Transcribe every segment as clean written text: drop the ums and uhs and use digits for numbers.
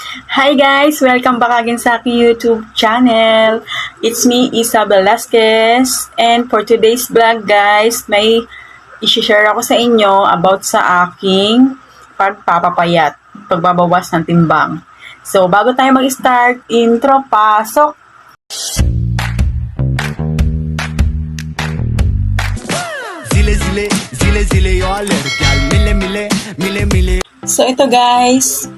Hi guys! Welcome back again sa aking YouTube channel. It's me, Isa Velasquez. And for today's vlog guys, may i-share ako sa inyo about sa aking pagpapapayat, pagbabawas ng timbang. So, bago tayo mag-start, intro, pasok! Zile yo alergyal mile So, ito guys,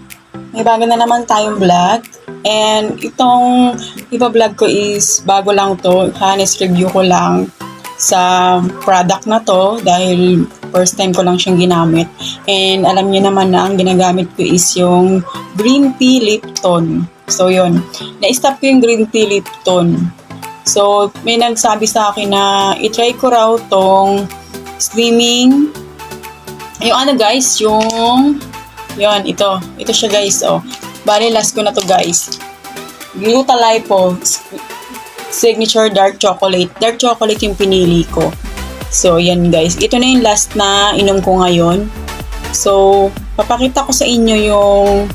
may bago na naman tayong vlog. And itong iba-vlog ko is bago lang to. Honest review ko lang sa product na to dahil first time ko lang siyang ginamit. And alam niyo naman na ang ginagamit ko is yung green tea Lipton. So yun, na-stop ko yung green tea Lipton. So may nagsabi sa akin na itry ko raw tong slimming. Yung ano guys, yung yun, ito siya guys, oh. Bali, last ko na to guys. Glutalipo Signature Dark Chocolate. Dark chocolate yung pinili ko. So, yan guys. Ito na yung last na inom ko ngayon. So, papakita ko sa inyo yung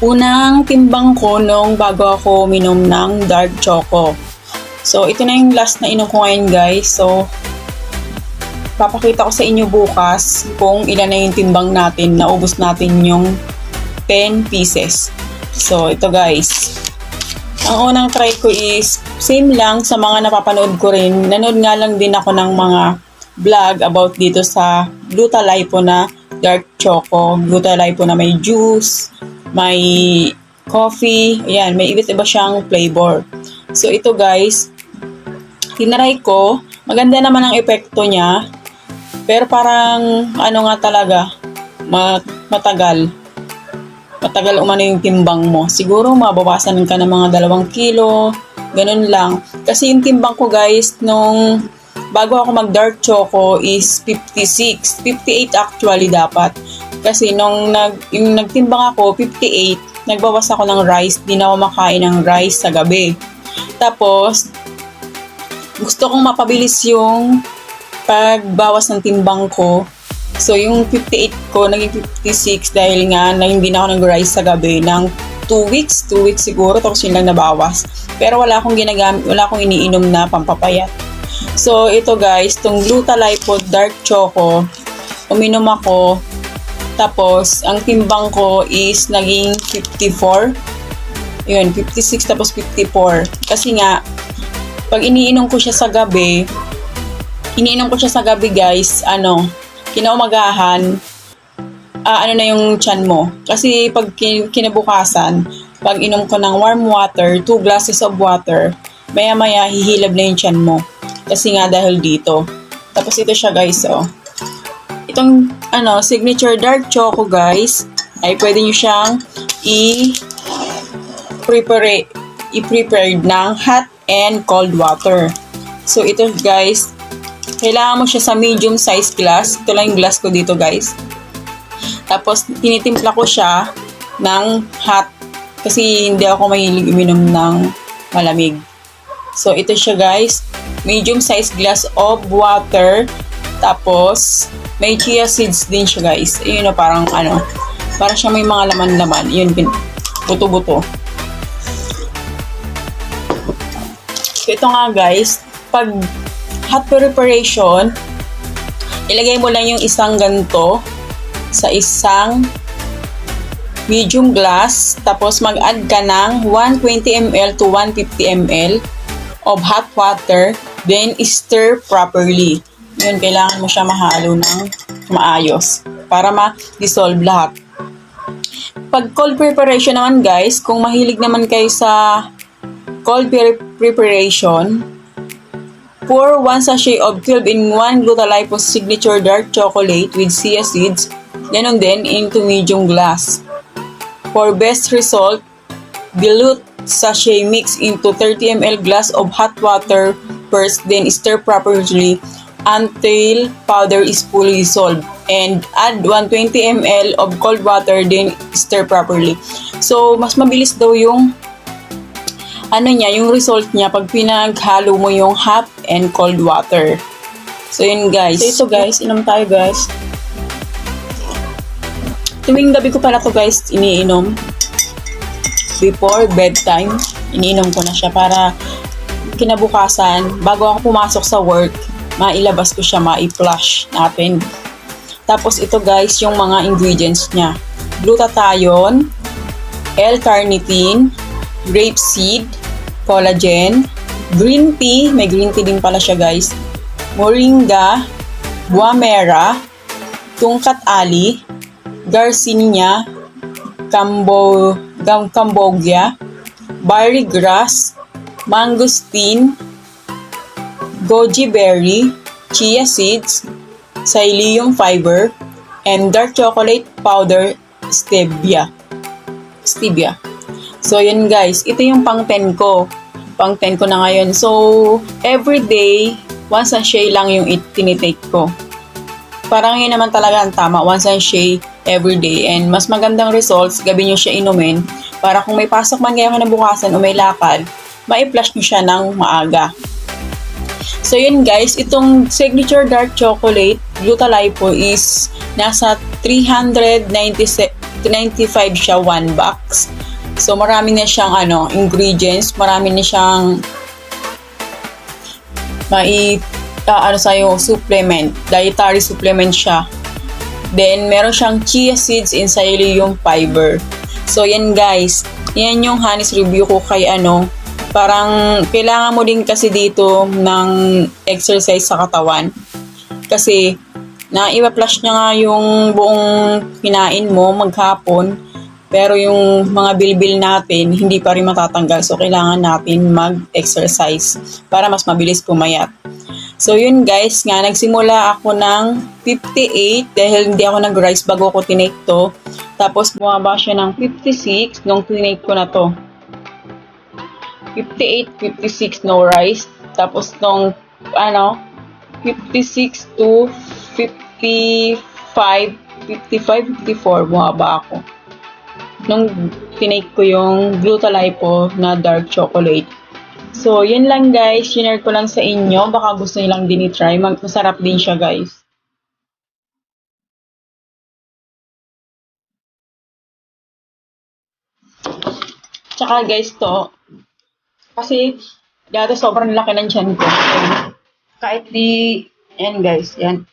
unang timbang ko nung bago ako minom ng dark choco. So, ito na yung last na inom ko ngayon guys. So, papakita ko sa inyo bukas kung ilan na yung timbang natin. Naubos natin yung 10 pieces. So, ito guys. Ang unang try ko is same lang sa mga napapanood ko rin. Nanood nga lang din ako ng mga vlog about dito sa Glutalipo na dark choco. Glutalipo na may juice, may coffee. Ayan, may iba't-iba siyang flavor. So, ito guys, tinaray ko. Maganda naman ang epekto niya. Pero parang, ano nga talaga, matagal umano yung timbang mo. Siguro mabawasan ka ng mga 2 kilo, ganun lang. Kasi yung timbang ko guys, nung bago ako mag dark choco is 56. 58 actually dapat. Kasi nung nagtimbang ako, 58, nagbawas ako ng rice. Di na ako makain ng rice sa gabi. Tapos, gusto kong mapabilis yung pagbawas ng timbang ko. So, yung 58 ko, naging 56 dahil nga na hindi na ako nag-rice sa gabi ng 2 weeks. 2 weeks siguro, tapos yun lang nabawas. Pero wala akong ginagamit, wala akong iniinom na pampapayat. So, ito guys, itong Glutalipo Dark Choco, uminom ako. Tapos, ang timbang ko is naging 54. Yun, 56 tapos 54. Kasi nga, pag iniinom ko siya sa gabi guys, kinaumagahan, ano na yung tiyan mo. Kasi pag kinabukasan, pag inom ko ng warm water, 2 glasses of water, maya-maya hihilab na yung tiyan mo. Kasi nga dahil dito. Tapos ito siya guys, oh. Itong, Signature Dark Choco guys, ay pwede nyo siyang i-prepare ng hot and cold water. So ito guys, kailangan mo siya sa medium size glass. Ito lang yung glass ko dito guys. Tapos tinitimpla ko siya ng hot kasi hindi ako mahilig uminom ng malamig. So ito siya guys, medium size glass of water. Tapos may chia seeds din siya guys. Ayun parang para siya may mga laman-laman. Yun, buto-buto. So ito nga guys, pag hot preparation, ilagay mo lang yung isang ganito sa isang medium glass. Tapos mag-add ka ng 120 ml to 150 ml of hot water. Then stir properly. Yun, kailangan mo siya mahalo ng maayos para ma-dissolve lahat. Pag cold preparation naman guys, kung mahilig naman kayo sa cold preparation, pour 1 sachet of 12-in-1 Glutalipo Signature Dark Chocolate with chia seeds, ganon din into medium glass. For best result, dilute sachet mix into 30 ml glass of hot water first, then stir properly until powder is fully dissolved. And add 120 ml of cold water, then stir properly. So, mas mabilis daw yung yung result niya pag pinaghalo mo yung hot and cold water. So, yun guys. So, ito guys, inom tayo guys. Tuwing gabi ko pala to guys iniinom. before bedtime, iniinom ko na siya para kinabukasan, bago ako pumasok sa work, mailabas ko siya, mai-flush natin. Tapos ito guys, yung mga ingredients niya. Glutathione, L-carnitine, grapeseed, collagen, green tea, may green tea din pala siya guys, moringa, guamera, tungkat ali, garcinia, cambogia, barley grass, mangosteen, goji berry, chia seeds, psyllium fiber, and dark chocolate powder stevia. So yun guys, ito yung pang 10 ko. Pang 10 ko na ngayon. So every day, once a sachet lang yung tinitake ko. Parang yun naman talaga ang tama, once a sachet every day. And mas magandang results, gabi nyo siya inumin para kung may pasok man kayo kinabukasan o may lakad, ma-flush nyo siya ng maaga. So yun guys, itong signature dark chocolate Glutalipo is nasa 395 siya 1 box. So marami na siyang ingredients, marami na siyang supplement, dietary supplement siya. Then meron siyang chia seeds and psyllium fiber. So yan guys, yan yung honest review ko kay parang kailangan mo din kasi dito ng exercise sa katawan. Kasi na-flush niya nga yung buong kinain mo maghapon, pero yung mga bilbil natin hindi pa rin matatanggal. So kailangan natin mag-exercise para mas mabilis pumayat. So yun guys, nagsimula ako ng 58 dahil hindi ako nag-rice bago ko tinake to. Tapos bumaba siya ng 56 nung tinake ko na to. 58, 56 no rice. Tapos nung 56 to 55, 54 bumaba ako. Nung tinake ko yung Glutalipo na dark chocolate. So, yun lang guys. Share ko lang sa inyo. Baka gusto nyo lang din i-try. Masarap din siya guys. Tsaka guys to, kasi dati sobrang laki ng tiyan ko. Kahit yan guys, yan.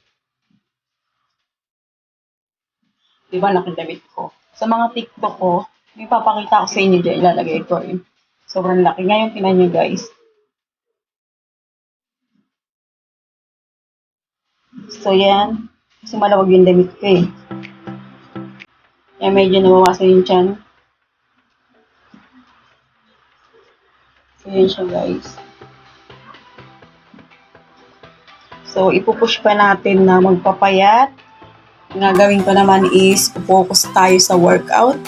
Diba laki damit ko. Sa mga TikTok ko, may papakita ko sa inyo dyan. Ilalagay ko yun. Sobrang laki. Ngayon, tinan nyo guys. So, yan. Kasi malawag yung damit ko eh. Yan, medyo nabawasan yung tiyan. So, yan siya guys. So, ipupush pa natin na magpapayat. Ang gagawin ko naman is focus tayo sa workout.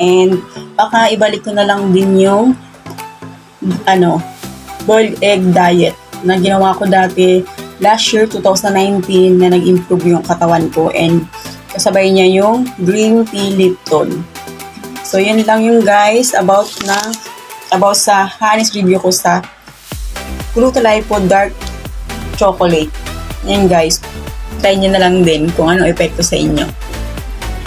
And baka ibalik ko na lang din yung boiled egg diet na ginawa ko dati last year 2019 na nag-improve yung katawan ko, and kasabay niya yung green tea Lipton. So yun lang yung guys about sa honest review ko sa Glutalipo dark chocolate. Yan guys, try nyo na lang din kung anong epekto sa inyo.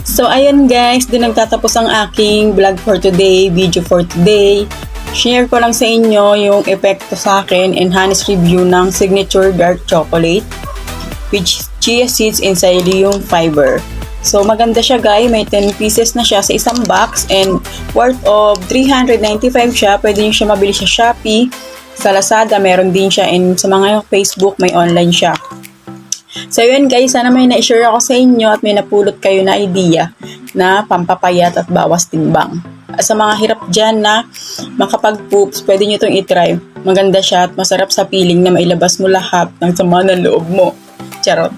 So, ayun guys, doon nagtatapos ang aking vlog for today, video for today. Share ko lang sa inyo yung epekto sa akin and honest review ng signature dark chocolate with chia seeds and psyllium fiber. So, maganda siya guys, may 10 pieces na siya sa isang box and worth of 395 siya. Pwede nyo siya mabili sa Shopee, sa Lazada meron din siya, and sa mga Facebook may online siya. So yun guys, sana may na-share ako sa inyo at may napulot kayo na idea na pampapayat at bawas timbang. Sa mga hirap dyan na makapag-poops, pwede nyo itong itry. Maganda siya at masarap sa feeling na mailabas mo lahat ng sama ng loob mo. Charot.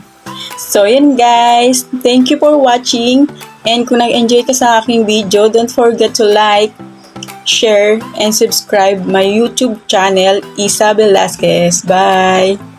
So yun guys, thank you for watching, and kung nag-enjoy ka sa aking video, don't forget to like, share, and subscribe my YouTube channel, Isa Velasquez. Bye!